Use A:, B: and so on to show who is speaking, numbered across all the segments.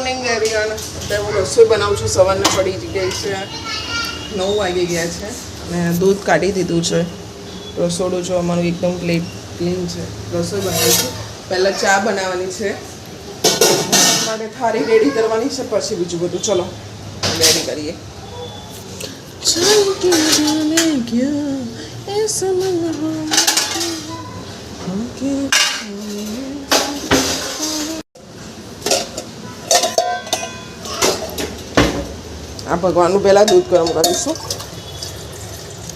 A: Morning everyone. અત્યારે હું રસોઈ બનાવું છું. સવારના પડી જ ગઈ છે, 9 વાગી ગયા છે અને દૂધ કાઢી દીધું છે. રસોડું જો અમારું એકદમ ક્લીન છે. રસોઈ બનાવી છું. પહેલાં ચા બનાવવાની છે, માટે થાળી રેડી કરવાની છે, પછી બીજું બધું ચલો રેડી કરીએ. આ ભગવાનનું પહેલાં દૂધ ગરમ કરીશું,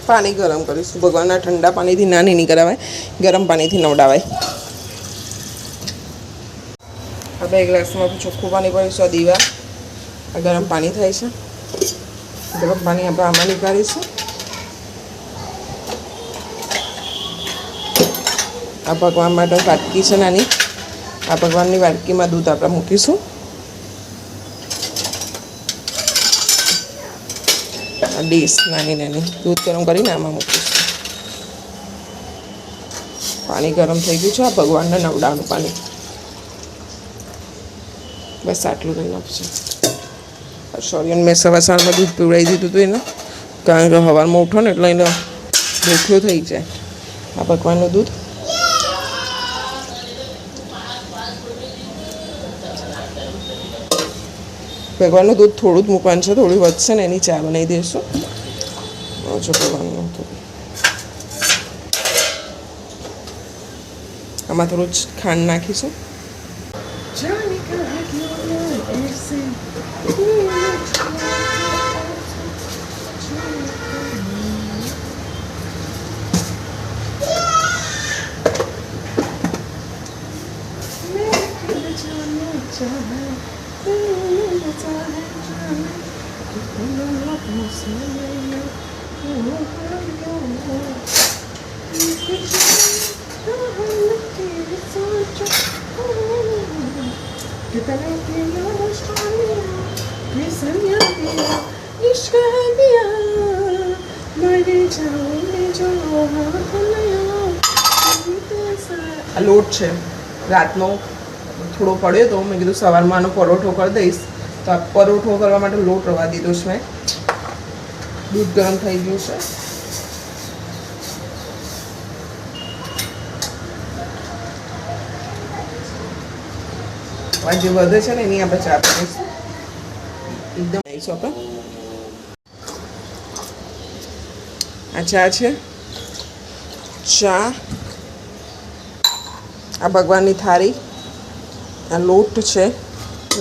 A: પાણી ગરમ કરીશું. ભગવાનના ઠંડા પાણીથી નાની નહીં કરાવાય, ગરમ પાણીથી નવડાવાય. આ 2 ગ્લાસમાં ચોખ્ખું પાણી ભરીશું. આ દીવા આ ગરમ પાણી થાય છે. ગરમ પાણી આપણે આમાં નીકાળીશું. આ ભગવાન માટે વાટકી છે નાની. આ ભગવાનની વાટકીમાં દૂધ આપણે મૂકીશું. આ ડીશ નાની દૂધ ગરમ કરીને આમાં મૂકીશું. પાણી ગરમ થઈ ગયું છે. આ ભગવાનને નવડાવવાનું પાણી. બસ આટલું થઈ નાખશે. સોરિયન મેં સવારમાં દૂધ પીવડાવી દીધું હતું એને, કારણ કે સવારમાં ઉઠો ને એટલે એને ભૂખ્યો થઈ જાય. આ ભગવાનનું દૂધ. ભગવાનનું દૂધ થોડું જ મૂકવાનું છે, થોડું વધશે ને એની ચા બનાવી દઈશું. જો ભગવાનનું આમાં થોડું જ ખાંડ નાખીશું. આ લોટ છે રાતનો થોડો પડ્યો તો મેં કીધું સવારમાં આનો પરોઠો કરી દઈશ. તો આ પરોઠો કરવા માટે લોટ રવા દીધો છે મેં. દૂધ ગરમ થઈ ગયું છે. આ જે વધે છે ને એની આપણે ચા કરીશું. એકદમ આવીશું આપણે. આ ચા છે. ચા, આ ભગવાનની થાળી, આ લોટ છે.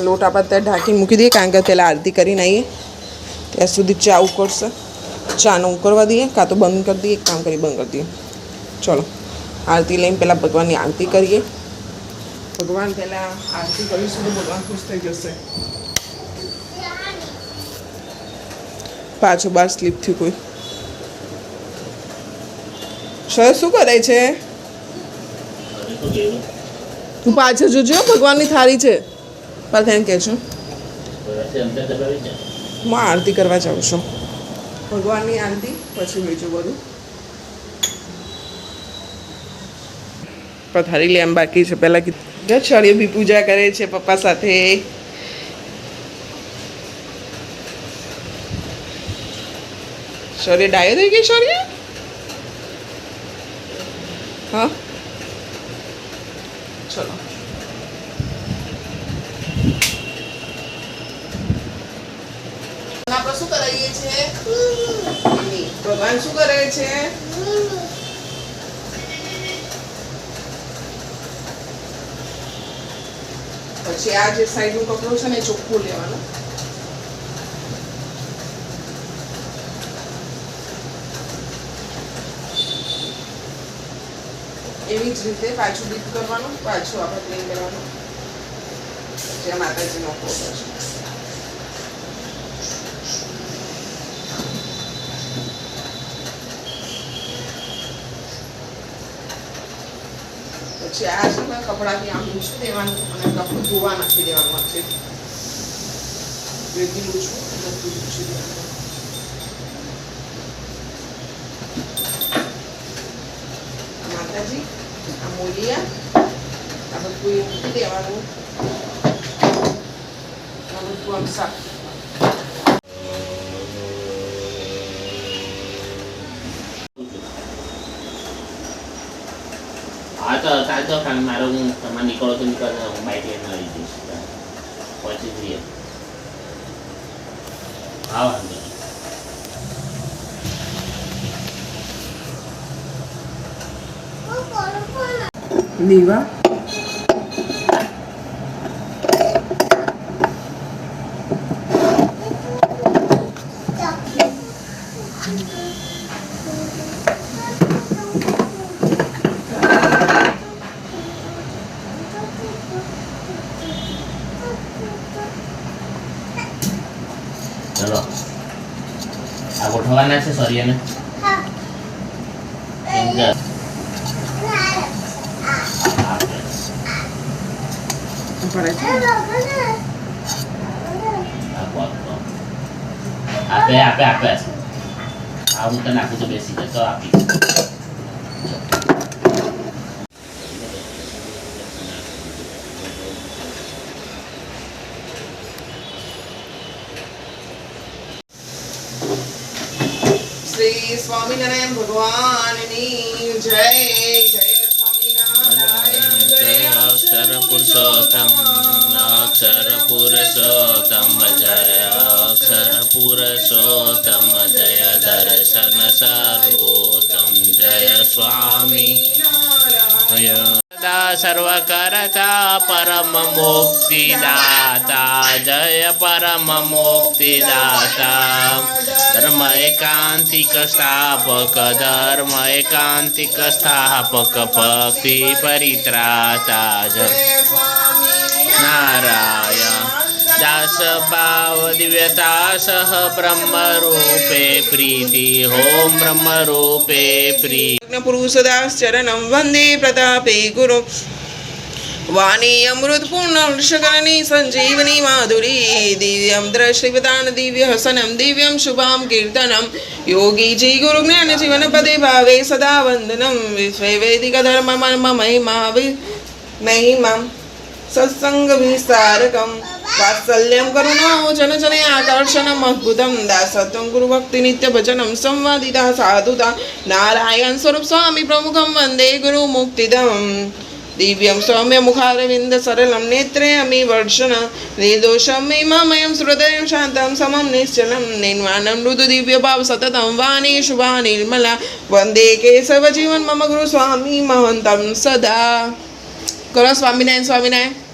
A: લોટ આપણે અત્યારે ઢાંકીને મૂકી દઈએ, કારણ કે પહેલાં આરતી કરીને આવીએ ત્યાં સુધી ચા ઉકળશે. ચાને ઉકળવા દઈએ, કાં તો બંધ કરી દઈએ. એક કામ કરી બંધ કરી દઈએ. ચલો આરતી લઈને પહેલાં ભગવાનની આરતી કરીએ. ભગવાન પહેલાં આરતી કરીશું તો ભગવાન ખુશ થઈ જશે. પાછું બહાર સ્લીપ થયું કોઈ. સર શું કરે છે? તું પાછળ જોજો, ભગવાનની થાળી છે. પાછળ એમ કહે છું હું આરતી કરવા જાઉં છું. ભગવાનની આરતી પછી બીજું બધું. પથારી લે એમ બાકી છે. પહેલાં કીધું છળીઓ બી પૂજા કરે છે પપ્પા સાથે. શૌર્ય ડાયો થઈ ગઈ. શૌર્ય હા ચલો. આપણે શું કરાવીએ છીએ? ભગવાન શું કરે છે? પછી આ જે સાઈડનું કપડું છે ને ચોખ્ખું લેવાનું. એવી જ રીતે પાછું ડીપ કરવાનું, પાછું આપણે ક્લીન કરવાનું. જ્યાં માતાજીનો ફોટો છે. પછી આ છે કપડાથી આમ લૂછી દેવાનું અને કપડું ધોવા નાખી દેવાનું છે. વેગી લૂછું બધું લૂછી દેવાનું. માતાજી આ મૂલિયા આ બધું મૂકી દેવાનું. બધું આમ શાક
B: હા તો ચાલતો ખાન મારો હું તમારે નીકળો તો નીકળતો હું બાઈક લઈને આવી જઈશ પહોંચી જઈએ હા વાંધો નહીં.
A: દીવા
B: ચલો આ ગોઠવવાના છે સરિયાને ફિંગર
A: કરે છે
B: આપે આપે આપે આ હું તને આપું તો બેસી જાય તો આપી
A: શ્રી સ્વામિનારાયણ ભગવાનની જય જય સ્વામિનારાયણ
B: જય અક્ષર પુરુષોત્તમ અક્ષર પુરુષોત્તમ જય અક્ષર પુરુષોત્તમ જય દર્શન સર્વોત્તમ જય સ્વામી સદા સર્વ કરતા પરમ મુક્તિદાતા જય પરમ મુક્તિદાતા ધર્મ એકાંતિક સ્થાપક ધર્મ એકાંતિક સ્થાપક ભક્તિ પરિત્રાતા જય નારાયણ દાસ ભાવ દિવ્યતા સહ બ્રહ્મ રૂપે પ્રીતિ હોમ બ્રહ્મ રૂપે પ્રીતિ
A: પુરુષદાસ ચરણમ વંદે પ્રતાપે ગુરુ વાણી અમૃત પૂર્ણ શકરની સંજીવની માધુરી દિવ્યમ દ્રષ્ટિવતાન દિવ્ય હસનમ દિવ્યમ શુભામ કીર્તનમ યોગીજી ગુરુ જ્ઞાન જીવન પદે ભાવે સદા વંદનમ વિશ્વે વૈદિક ધર્મ મહિમા મહિમા સત્સંગ વિસ્તારકમ વાત્સલ્યમ કરુણો જન જને આકર્ષણમ અદ્ભુતમ દાસત્વમ ગુરુ ભક્તિ નિત્ય ભજનમ સંવાદિતા સાધુતા નારાયણ સ્વરૂપ સ્વામી પ્રમુખમ વંદે ગુરુ મુક્તિદમ દિવ્યમ સૌમ્ય મુખારવિંદ સરલમ નેત્રે અમી વર્ષન નિર્દોષમ ઇમામયમ હૃદયમ શાંતમ સમમ નિશ્ચલમ નિર્વાણમ મૃદુ દિવ્ય ભાવ સતતમ વાણી શુભા નિર્મલા વંદે કેશવ જીવન મમ ગુરુ સ્વામી મહંતમ સદા કરો સ્વામિનારાયણ સ્વામિનારાયણ